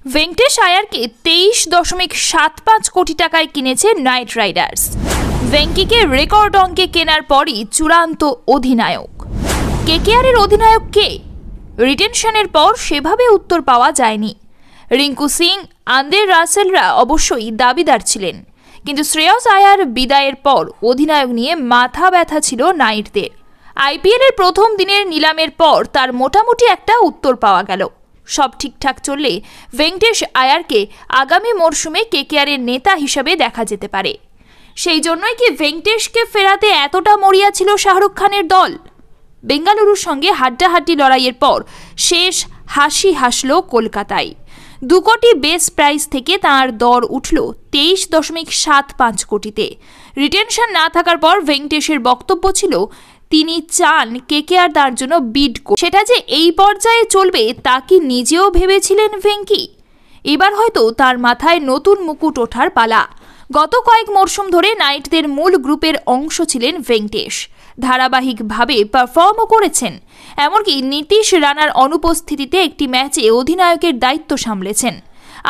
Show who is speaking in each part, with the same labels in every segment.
Speaker 1: ভেঙ্কটেশ আয়ারকে 23.75 কোটি টাকায় কিনেছে নাইট রাইডার্স। ভেঙ্কিকে রেকর্ড অঙ্কে কেনার পরই চূড়ান্ত অধিনায়ক। কেকেআরের অধিনায়ক কে? রিটেনশনের পর সেভাবে উত্তর পাওয়া যায়নি। রিঙ্কু সিং, আন্দ্রে রাসেলরা অবশ্যই দাবিদার ছিলেন, কিন্তু শ্রেয়স আয়ার বিদায়ের পর অধিনায়ক নিয়ে মাথা ব্যথা ছিল নাইটদের। আইপিএলের প্রথম দিনের নিলামের পর তার মোটামুটি একটা উত্তর পাওয়া গেল। সব ঠিকঠাক চললে ভেঙ্কটেশ আয়ারকে আগামী মরশুমে কেকেআরের নেতা হিসেবে দেখা যেতে পারে। সেই জন্যই কি ভেঙ্কটেশকে ফেরাতে এতটা মরিয়া ছিল শাহরুখ খানের দল? বেঙ্গালুরুর সঙ্গে হাড্ডাহাড্ডি লড়াইয়ের পর শেষ হাসি হাসল কলকাতায়। 2 কোটি বেস প্রাইস থেকে তাঁর দর উঠল 23.75 কোটিতে। রিটেনশন না থাকার পর ভেঙ্কটেশের বক্তব্য ছিল তিনি চান কেকেআর তার জন্য বিড। সেটা যে এই পর্যায়ে চলবে তা কি নিজেও ভেবেছিলেন ভেঙ্কি? এবার হয়তো তার মাথায় নতুন মুকুট ওঠার পালা। গত কয়েক মরশুম ধরে নাইটদের মূল গ্রুপের অংশ ছিলেন ভেঙ্কটেশ। ধারাবাহিকভাবে পারফর্মও করেছেন, এমনকি নীতিশ রানার অনুপস্থিতিতে একটি ম্যাচে অধিনায়কের দায়িত্ব সামলেছেন।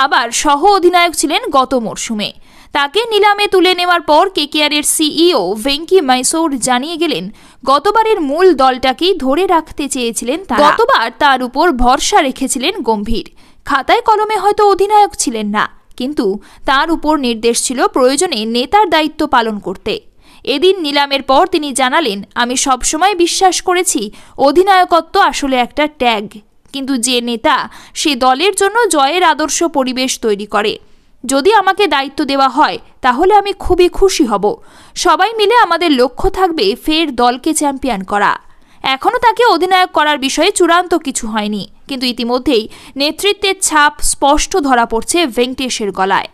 Speaker 1: আবার সহ অধিনায়ক ছিলেন গত মরশুমে। তাকে নিলামে তুলে নেওয়ার পর কেকেআরের সিইও ভেঙ্কি মাইসোর জানিয়ে গেলেন গতবারের মূল দলটাকেই ধরে রাখতে চেয়েছিলেন তারা। গতবার তার উপর ভরসা রেখেছিলেন গম্ভীর। খাতায় কলমে হয়তো অধিনায়ক ছিলেন না, কিন্তু তার উপর নির্দেশ ছিল প্রয়োজনে নেতার দায়িত্ব পালন করতে। এদিন নিলামের পর তিনি জানালেন, আমি সবসময় বিশ্বাস করেছি অধিনায়কত্ব আসলে একটা ট্যাগ, কিন্তু যে নেতা সে দলের জন্য জয়ের আদর্শ পরিবেশ তৈরি করে। যদি আমাকে দায়িত্ব দেওয়া হয় তাহলে আমি খুবই খুশি হব। সবাই মিলে আমাদের লক্ষ্য থাকবে ফের দলকে চ্যাম্পিয়ন করা। এখনও তাকে অধিনায়ক করার বিষয়ে চূড়ান্ত কিছু হয়নি, কিন্তু ইতিমধ্যেই নেতৃত্বের ছাপ স্পষ্ট ধরা পড়ছে ভেঙ্কটেশের গলায়।